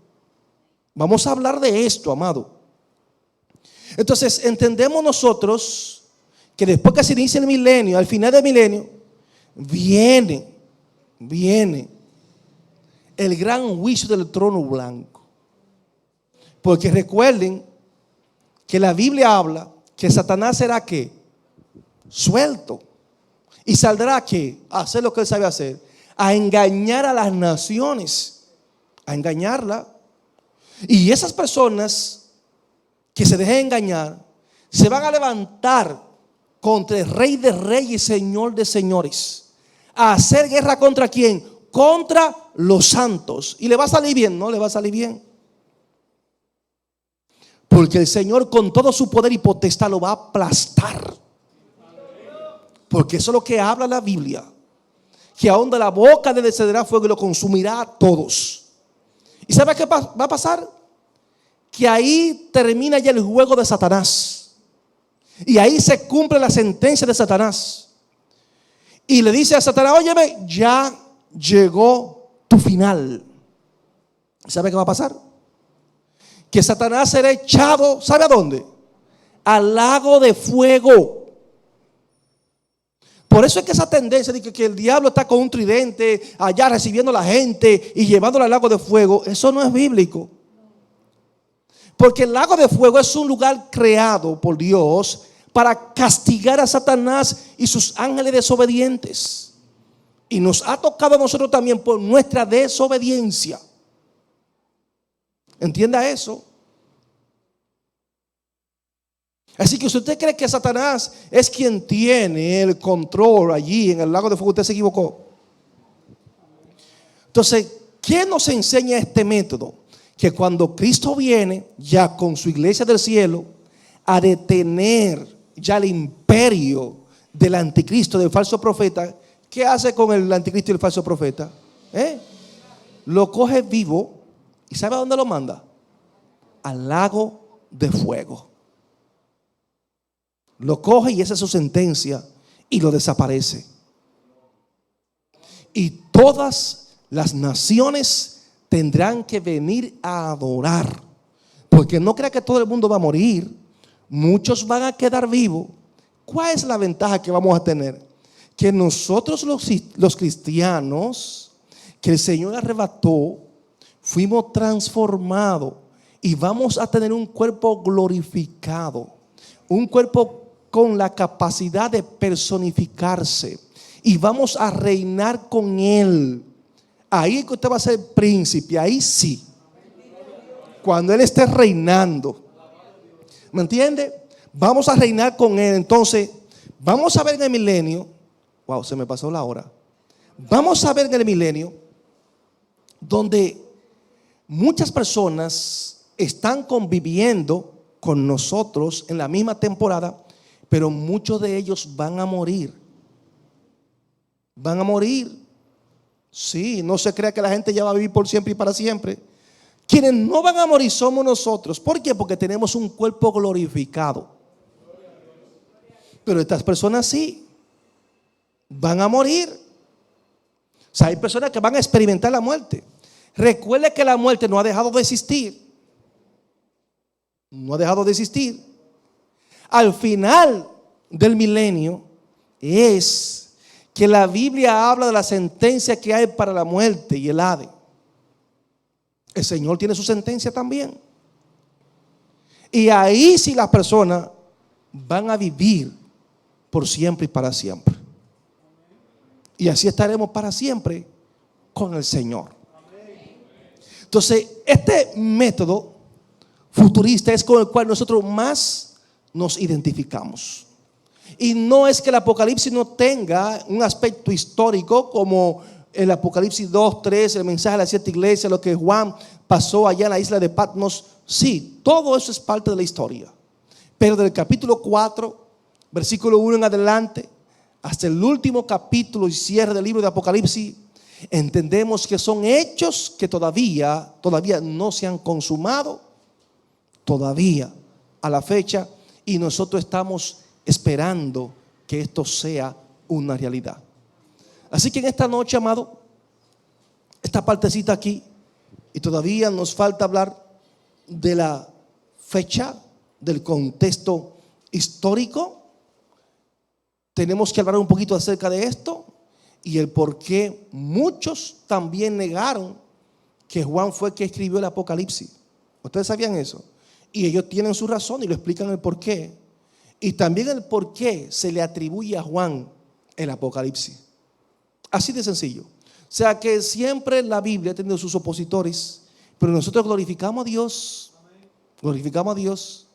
Vamos a hablar de esto, amado. Entonces entendemos nosotros que después que se inicia el milenio, al final del milenio, viene el gran juicio del trono blanco. Porque recuerden que la Biblia habla que Satanás será ¿qué? Suelto. Y saldrá ¿qué? A hacer lo que él sabe hacer. A engañar a las naciones. A engañarla. Y esas personas que se dejen engañar se van a levantar contra el Rey de Reyes y Señor de Señores. A hacer guerra ¿contra quién? Contra los santos. ¿Y le va a salir bien? No le va a salir bien. Porque el Señor con todo su poder y potestad lo va a aplastar. Porque eso es lo que habla la Biblia. Que aún de la boca le descenderá fuego y lo consumirá a todos. ¿Y sabe qué va a pasar? Que ahí termina ya el juego de Satanás. Y ahí se cumple la sentencia de Satanás. Y le dice a Satanás: óyeme, ya llegó tu final. ¿Sabe qué va a pasar? Que Satanás será echado, ¿sabe a dónde? Al lago de fuego. Por eso es que esa tendencia de que el diablo está con un tridente allá recibiendo a la gente y llevándola al lago de fuego, eso no es bíblico. Porque el lago de fuego es un lugar creado por Dios para castigar a Satanás y sus ángeles desobedientes. Y nos ha tocado a nosotros también por nuestra desobediencia. ¿Entienda eso? Así que si usted cree que Satanás es quien tiene el control allí en el lago de fuego, usted se equivocó. Entonces, ¿qué nos enseña este método? Que cuando Cristo viene ya con su iglesia del cielo a detener ya el imperio del anticristo, del falso profeta, ¿qué hace con el anticristo y el falso profeta? Lo coge vivo y ¿sabe a dónde lo manda? Al lago de fuego. Lo coge y esa es su sentencia y lo desaparece. Y todas las naciones tendrán que venir a adorar. Porque no crea que todo el mundo va a morir. Muchos van a quedar vivos. ¿Cuál es la ventaja que vamos a tener? Que nosotros los cristianos que el Señor arrebató, fuimos transformados y vamos a tener un cuerpo glorificado. Un cuerpo con la capacidad de personificarse. Y vamos a reinar con Él. Ahí que usted va a ser príncipe. Ahí sí. Cuando Él esté reinando. ¿Me entiende? Vamos a reinar con Él. Entonces, vamos a ver en el milenio. Wow, se me pasó la hora. Vamos a ver en el milenio donde muchas personas están conviviendo con nosotros en la misma temporada, pero muchos de ellos van a morir. Van a morir. Sí, no se crea que la gente ya va a vivir por siempre y para siempre. Quienes no van a morir somos nosotros. ¿Por qué? Porque tenemos un cuerpo glorificado. Pero estas personas sí van a morir. O sea, hay personas que van a experimentar la muerte. Recuerde que la muerte no ha dejado de existir. No ha dejado de existir. Al final del milenio es que la Biblia habla de la sentencia que hay para la muerte y el Hades. El Señor tiene su sentencia también. Y ahí sí las personas van a vivir por siempre y para siempre. Y así estaremos para siempre con el Señor. Entonces, este método futurista es con el cual nosotros más nos identificamos. Y no es que el Apocalipsis no tenga un aspecto histórico como el Apocalipsis 2, 3, el mensaje a la siete iglesias, lo que Juan pasó allá en la isla de Patmos. Sí, todo eso es parte de la historia. Pero del capítulo 4, versículo 1 en adelante, hasta el último capítulo y cierre del libro de Apocalipsis, entendemos que son hechos que todavía no se han consumado, todavía a la fecha, y nosotros estamos esperando que esto sea una realidad. Así que en esta noche, amado, esta partecita aquí, y todavía nos falta hablar de la fecha, del contexto histórico. Tenemos que hablar un poquito acerca de esto y el por qué muchos también negaron que Juan fue el que escribió el Apocalipsis. ¿Ustedes sabían eso? Y ellos tienen su razón y lo explican el por qué. Y también el por qué se le atribuye a Juan el Apocalipsis. Así de sencillo. O sea que siempre la Biblia ha tenido sus opositores, pero nosotros glorificamos a Dios. Glorificamos a Dios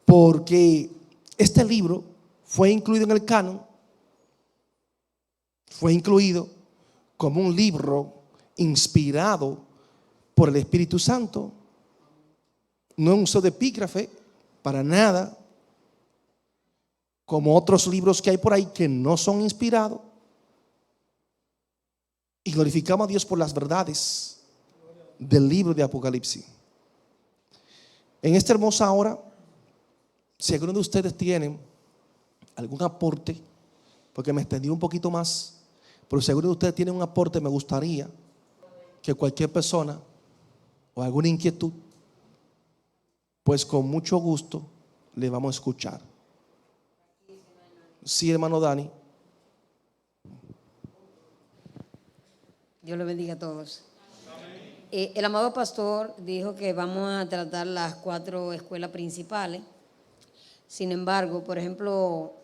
porque este libro fue incluido en el canon. Fue incluido como un libro inspirado por el Espíritu Santo. No es un pseudepígrafe, para nada. como otros libros que hay por ahí que no son inspirados, y glorificamos a Dios por las verdades del libro de Apocalipsis. En esta hermosa hora, si alguno de ustedes tienen algún aporte, porque me extendí un poquito más, pero si alguno de ustedes tiene un aporte, me gustaría que cualquier persona o alguna inquietud, pues con mucho gusto le vamos a escuchar. Sí, hermano Dani. Dios le bendiga a todos. El amado pastor dijo que vamos a tratar las 4 escuelas principales. Sin embargo, por ejemplo,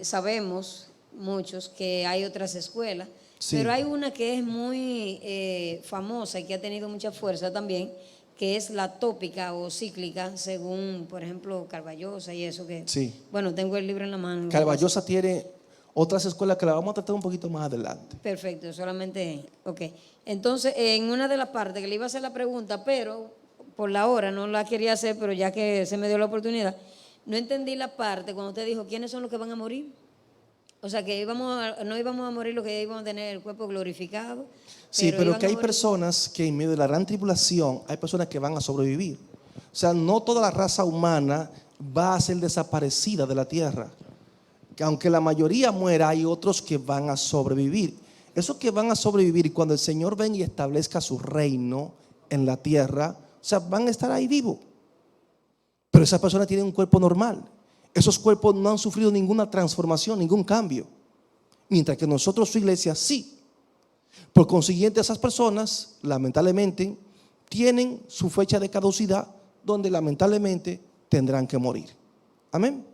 sabemos muchos que hay otras escuelas, Sí. pero hay una que es muy famosa y que ha tenido mucha fuerza también, que es la tópica o cíclica, según, por ejemplo, Carballosa y eso que... Sí. Bueno, tengo el libro en la mano. Carballosa tiene otras escuelas que la vamos a tratar un poquito más adelante. Perfecto, solamente, ok. Entonces, en una de las partes que le iba a hacer la pregunta, pero por la hora no la quería hacer, pero ya que se me dio la oportunidad, no entendí la parte cuando usted dijo, ¿quiénes son los que van a morir? O sea, que no íbamos a morir los que íbamos a tener el cuerpo glorificado. Sí, pero iban que a hay morir... personas que en medio de la gran tribulación, hay personas que van a sobrevivir. O sea, no toda la raza humana va a ser desaparecida de la tierra. Que aunque la mayoría muera, hay otros que van a sobrevivir. Esos que van a sobrevivir, y cuando el Señor venga y establezca su reino en la tierra, o sea, van a estar ahí vivos. Pero esas personas tienen un cuerpo normal. Esos cuerpos no han sufrido ninguna transformación, ningún cambio. Mientras que nosotros, su iglesia, sí. Por consiguiente, esas personas, lamentablemente, tienen su fecha de caducidad, donde lamentablemente tendrán que morir. Amén.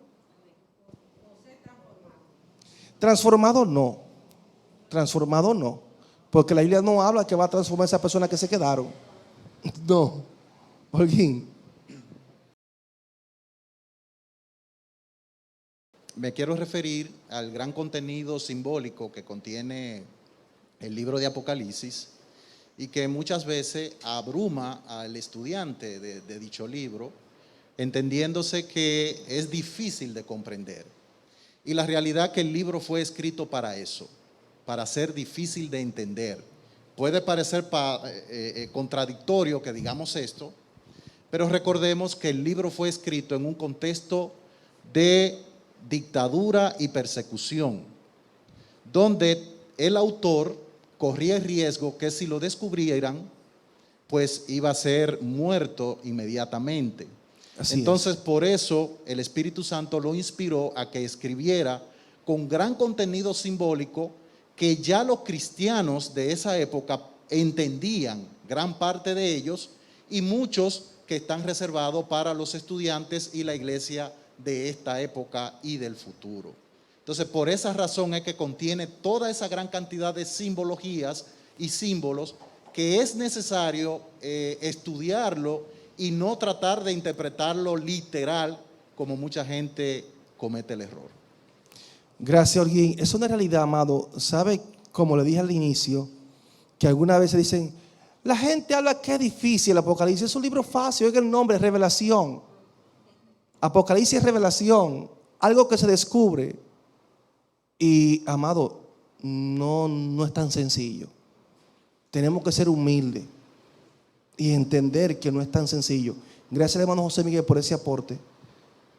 Transformado no. Transformado no. Porque la Biblia no habla que va a transformar a esas personas que se quedaron. No. Holguín. Me quiero referir al gran contenido simbólico que contiene el libro de Apocalipsis y que muchas veces abruma al estudiante de dicho libro, entendiéndose que es difícil de comprender. Y la realidad que el libro fue escrito para eso, para ser difícil de entender. Puede parecer contradictorio que digamos esto, pero recordemos que el libro fue escrito en un contexto de dictadura y persecución, donde el autor corría el riesgo que si lo descubrieran, pues iba a ser muerto inmediatamente. Entonces, por eso el Espíritu Santo lo inspiró a que escribiera con gran contenido simbólico que ya los cristianos de esa época entendían, gran parte de ellos, y muchos que están reservados para los estudiantes y la iglesia de esta época y del futuro. Entonces, por esa razón es que contiene toda esa gran cantidad de simbologías y símbolos que es necesario estudiarlo y no tratar de interpretarlo literal como mucha gente comete el error. Gracias, Holguín. Es una realidad, amado. ¿Sabe? Como le dije al inicio, que algunas veces dicen, la gente habla que es difícil el Apocalipsis. Es un libro fácil, oiga el nombre, revelación. Apocalipsis es revelación, algo que se descubre. Y, amado, no es tan sencillo. Tenemos que ser humildes y entender que no es tan sencillo. Gracias, hermano José Miguel, por ese aporte.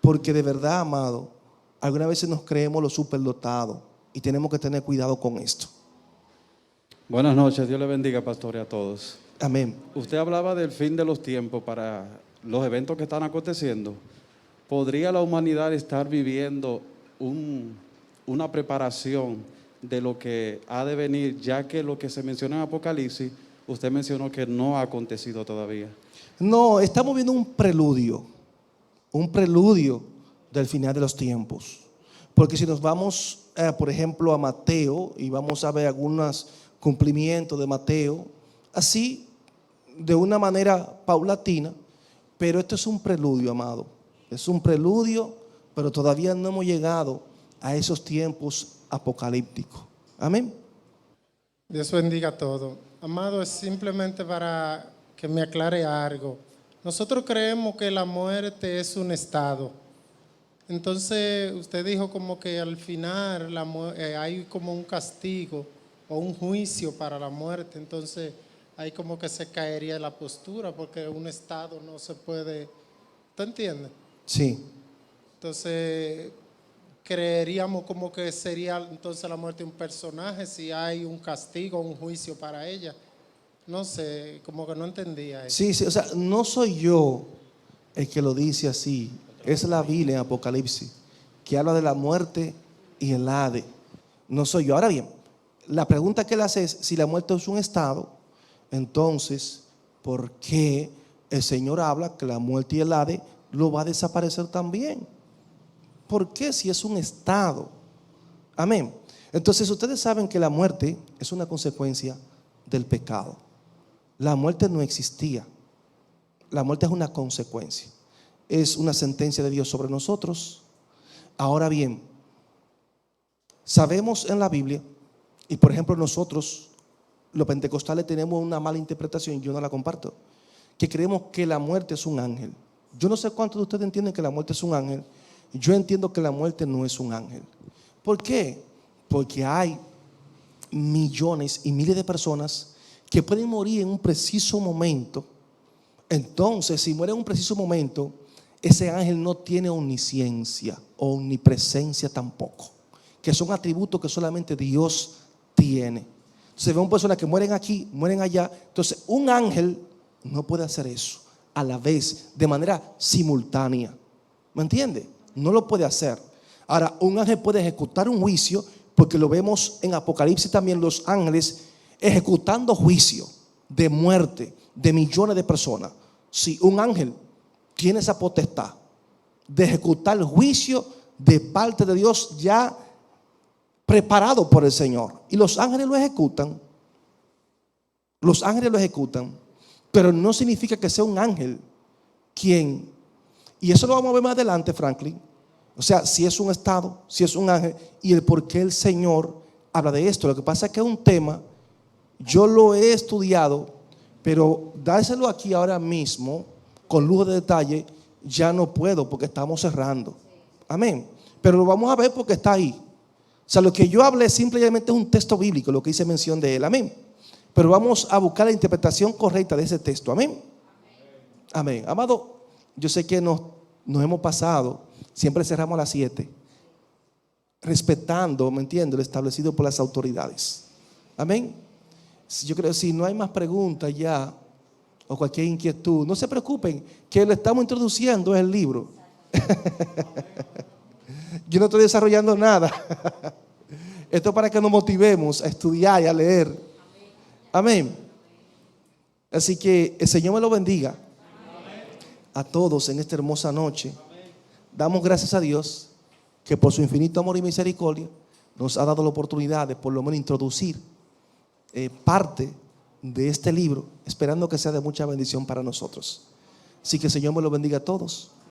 Porque de verdad, amado, algunas veces nos creemos los superdotados y tenemos que tener cuidado con esto. Buenas noches, Dios le bendiga, pastor, y a todos. Amén. Usted hablaba del fin de los tiempos para los eventos que están aconteciendo. ¿Podría la humanidad estar viviendo una preparación de lo que ha de venir, ya que lo que se menciona en Apocalipsis, usted mencionó que no ha acontecido todavía? No, estamos viendo un preludio del final de los tiempos. Porque si nos vamos, por ejemplo, a Mateo y vamos a ver algunos cumplimientos de Mateo, así, de una manera paulatina, pero esto es un preludio, amado. Es un preludio, pero todavía no hemos llegado a esos tiempos apocalípticos. Amén. Dios bendiga a todos. Amado, es simplemente para que me aclare algo. Nosotros creemos que la muerte es un estado. Entonces, usted dijo como que al final hay como un castigo o un juicio para la muerte. Entonces, ahí como que se caería la postura porque un estado no se puede. ¿Tú entiendes? Sí. Entonces, creeríamos como que sería entonces la muerte de un personaje si hay un castigo, un juicio para ella. No sé, como que no entendía eso. Sí, sí, o sea, no soy yo el que lo dice así. Es la Biblia en Apocalipsis, que habla de la muerte y el Hades. No soy yo. Ahora bien, la pregunta que él hace es, si la muerte es un estado, entonces, ¿por qué el Señor habla que la muerte y el Hades lo va a desaparecer también? ¿Por qué si es un estado? Amén. Entonces, ustedes saben que la muerte es una consecuencia del pecado. La muerte no existía. La muerte es una consecuencia. Es una sentencia de Dios sobre nosotros. Ahora bien, sabemos en la Biblia, y por ejemplo nosotros, los pentecostales, tenemos una mala interpretación, yo no la comparto, que creemos que la muerte es un ángel. Yo no sé cuántos de ustedes entienden que la muerte es un ángel. Yo entiendo que la muerte no es un ángel. ¿Por qué? Porque hay millones y miles de personas que pueden morir en un preciso momento. Entonces, si muere en un preciso momento, ese ángel no tiene omnisciencia o omnipresencia tampoco, que son atributos que solamente Dios tiene. Entonces vemos personas que mueren aquí, mueren allá. Entonces un ángel no puede hacer eso a la vez, de manera simultánea. ¿Me entiende? No lo puede hacer. Ahora, un ángel puede ejecutar un juicio, porque lo vemos en Apocalipsis también, los ángeles ejecutando juicio de muerte de millones de personas. Si un ángel tiene esa potestad de ejecutar el juicio de parte de Dios ya preparado por el Señor, y los ángeles lo ejecutan, pero no significa que sea un ángel quien, y eso lo vamos a ver más adelante, Franklin, o sea, si es un estado, si es un ángel, y el por qué el Señor habla de esto. Lo que pasa es que es un tema, yo lo he estudiado, pero dárselo aquí ahora mismo con lujo de detalle ya no puedo, porque estamos cerrando. Amén. Pero lo vamos a ver porque está ahí. O sea, lo que yo hablé simplemente es un texto bíblico, lo que hice mención de él. Amén. Pero vamos a buscar la interpretación correcta de ese texto. Amén. Amén. Amado, yo sé que nos hemos pasado, siempre cerramos a las 7, respetando, ¿me entiendes?, lo establecido por las autoridades. Amén. Yo creo que si no hay más preguntas ya, o cualquier inquietud, no se preocupen, que lo estamos introduciendo es el libro. Yo no estoy desarrollando nada. Esto es para que nos motivemos a estudiar y a leer. Amén. Así que el Señor me lo bendiga a todos en esta hermosa noche. Damos gracias a Dios que por su infinito amor y misericordia nos ha dado la oportunidad de por lo menos introducir parte de este libro, esperando que sea de mucha bendición para nosotros. Así que el Señor me lo bendiga a todos.